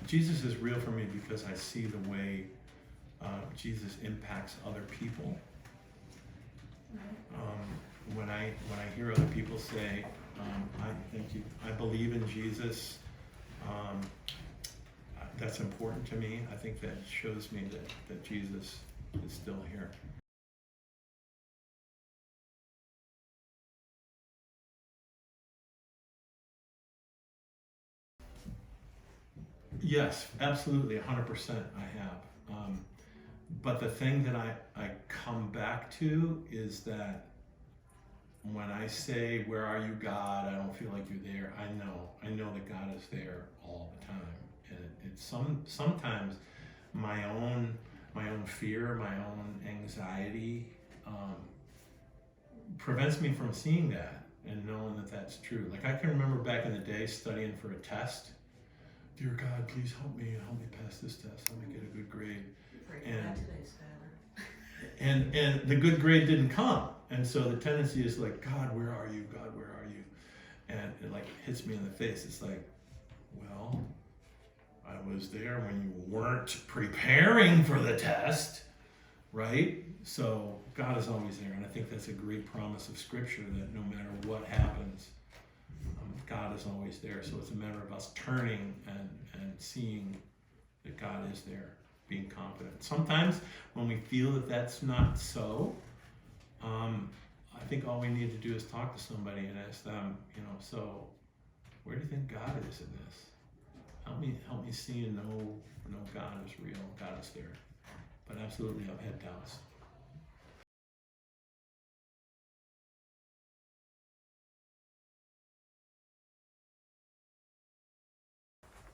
Jesus is real for me because I see the way Jesus impacts other people. When I hear other people say, I believe in Jesus, that's important to me. I think that shows me that Jesus is still here. Yes, absolutely, 100% I have. But the thing that I come back to is that when I say, "Where are you, God?" I don't feel like you're there. I know that God is there all the time, and it's sometimes my own fear, my own anxiety prevents me from seeing that and knowing that that's true. Like I can remember back in the day studying for a test. Dear God, please help me pass this test. Let me get a good grade. And the good grade didn't come. And so the tendency is like, God, where are you? God, where are you? And it like hits me in the face. It's like, well, I was there when you weren't preparing for the test, right? So God is always there. And I think that's a great promise of Scripture that no matter what happens, God is always there. So it's a matter of us turning and seeing that God is there, being confident. Sometimes when we feel that that's not so, I think all we need to do is talk to somebody and ask them, so where do you think God is in this? Help me see and know God is real, God is there. But absolutely, I've had doubts.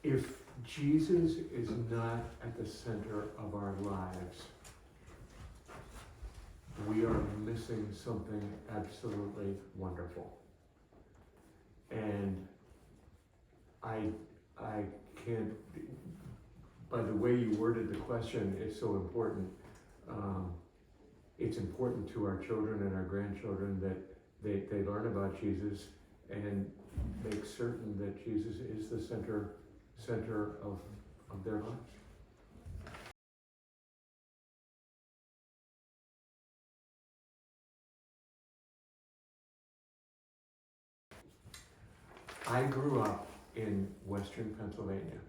If Jesus is not at the center of our lives, we are missing something absolutely wonderful. And I can't, by the way you worded the question, is so important. It's important to our children and our grandchildren that they learn about Jesus and make certain that Jesus is the center of their lives. I grew up in Western Pennsylvania,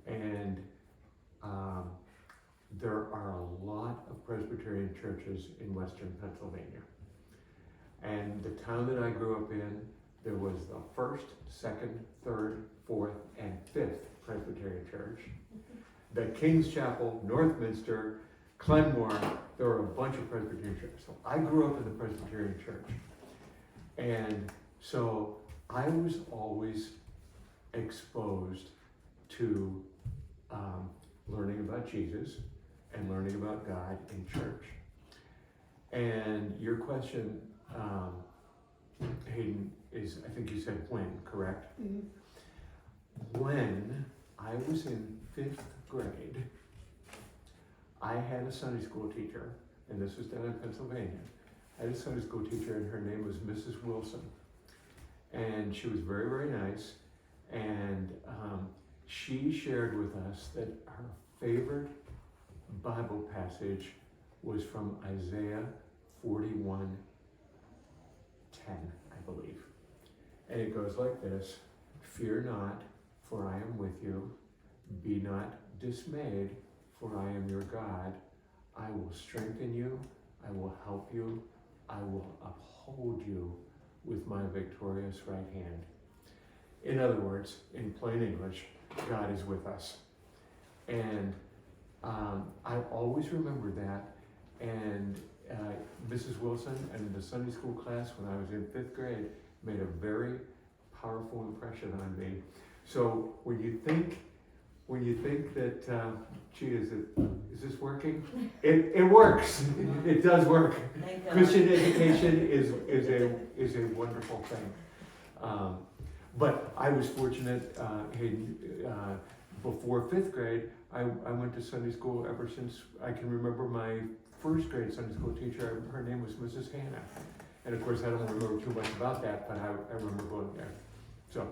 and there are a lot of Presbyterian churches in Western Pennsylvania. And the town that I grew up in, there was the first, second, third, fourth, and fifth Presbyterian church. The King's Chapel, Northminster, Glenmore, there were a bunch of Presbyterian churches. So I grew up in the Presbyterian church. And so I was always exposed to learning about Jesus and learning about God in church. And your question, Hayden, is, I think you said when, correct? Mm-hmm. When I was in 5th grade, I had a Sunday school teacher, and this was down in Pennsylvania. I had a Sunday school teacher, and her name was Mrs. Wilson. And she was very, very nice. And she shared with us that her favorite Bible passage was from Isaiah 41:10, I believe. And it goes like this: "Fear not, for I am with you. Be not dismayed, for I am your God. I will strengthen you. I will help you. I will uphold you with my victorious right hand." In other words, in plain English, God is with us. And I always remembered that. And Mrs. Wilson and the Sunday school class when I was in 5th grade made a very powerful impression on me. So when you think that, gee, is this working? It works. It does work. Christian education is a wonderful thing. But I was fortunate, Hayden, before 5th grade, I went to Sunday school ever since I can remember. My 1st grade Sunday school teacher, her name was Mrs. Hannah. And of course, I don't remember too much about that, but I remember going there. So.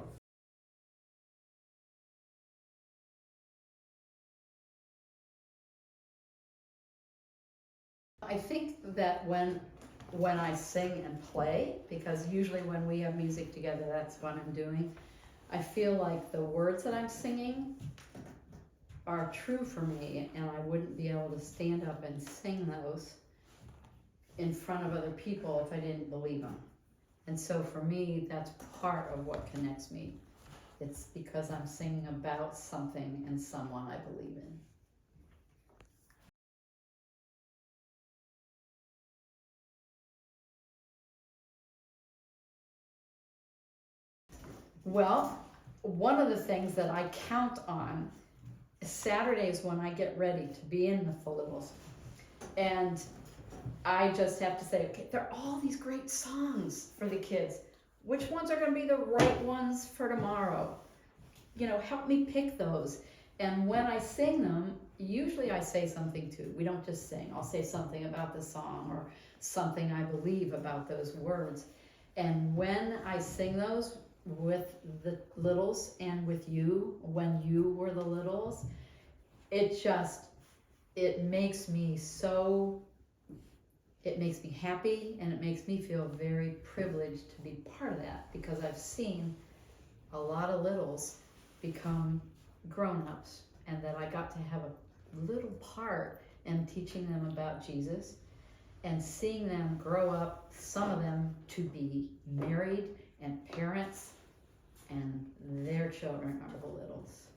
I think that when I sing and play, because usually when we have music together, that's what I'm doing, I feel like the words that I'm singing are true for me, and I wouldn't be able to stand up and sing those in front of other people if I didn't believe them. And so for me, that's part of what connects me. It's because I'm singing about something and someone I believe in. Well, one of the things that I count on is Saturdays when I get ready to be in the Fullivals. And I just have to say, okay, there are all these great songs for the kids. Which ones are going to be the right ones for tomorrow? You know, help me pick those. And when I sing them, usually I say something too. We don't just sing. I'll say something about the song or something I believe about those words. And when I sing those with the littles and with you, when you were the littles, it makes me so, it makes me happy, and it makes me feel very privileged to be part of that, because I've seen a lot of littles become grown-ups, and that I got to have a little part in teaching them about Jesus and seeing them grow up, some of them to be married and parents, and their children are the littles.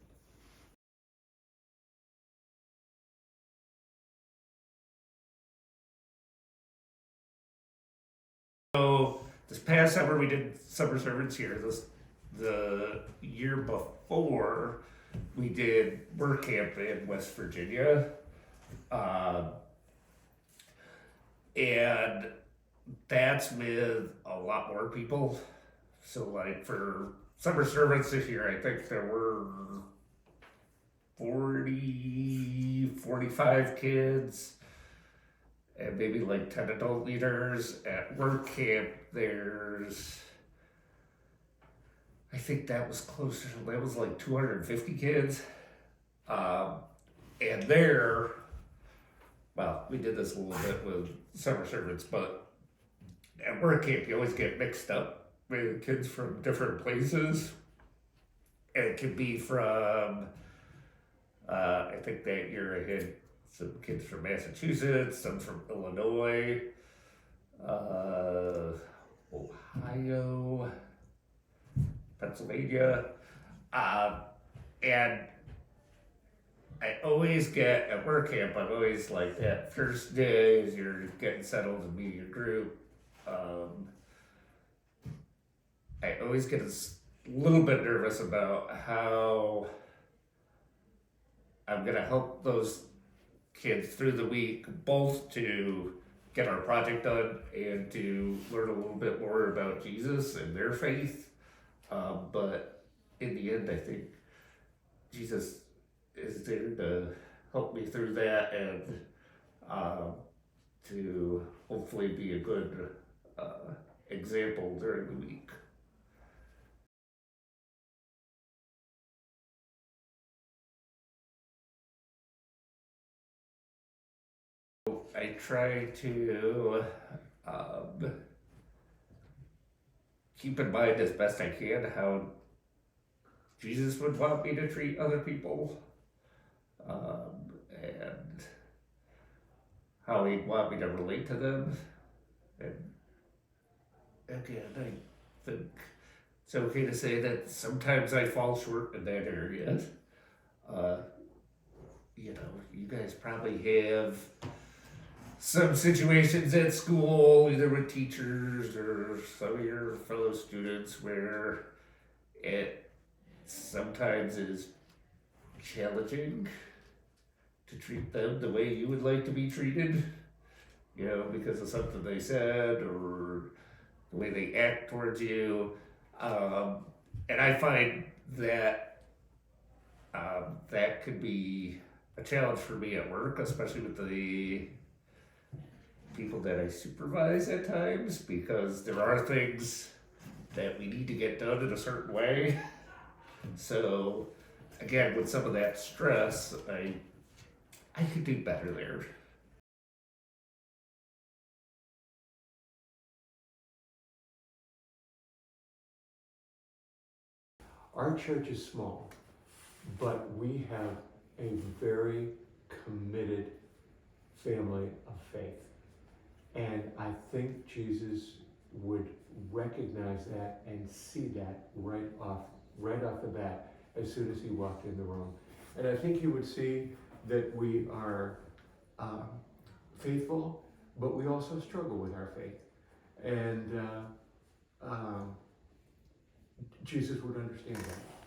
So this past summer we did summer servants here. The year before we did work camp in West Virginia, uh, and that's with a lot more people. So like for summer servants this year, I think there were 45 kids and maybe like 10 adult leaders. At work camp, I think that was closer, that was like 250 kids. Um, and well, we did this a little bit with summer servants, but at work camp, you always get mixed up with kids from different places. And it could be from, I think that year I had some kids from Massachusetts, some from Illinois, Ohio, Pennsylvania, and I always get at work camp. I'm always like that first day as you're getting settled and meeting your group. I always get a little bit nervous about how I'm gonna help those kids through the week, both to get our project done and to learn a little bit more about Jesus and their faith. But in the end, I think Jesus is there to help me through that and to hopefully be a good example during the week. I try to keep in mind as best I can how Jesus would want me to treat other people, and how he'd want me to relate to them. And again, I think it's okay to say that sometimes I fall short in that area. You know, you guys probably have some situations at school, either with teachers or some of your fellow students, where it sometimes is challenging to treat them the way you would like to be treated, you know, because of something they said or the way they act towards you. And I find that that could be a challenge for me at work, especially with the people that I supervise at times, because there are things that we need to get done in a certain way. So again, with some of that stress, I could do better there. Our church is small, but we have a very committed family of faith. And I think Jesus would recognize that and see that right off the bat as soon as he walked in the room. And I think he would see that we are faithful, but we also struggle with our faith. And Jesus would understand that.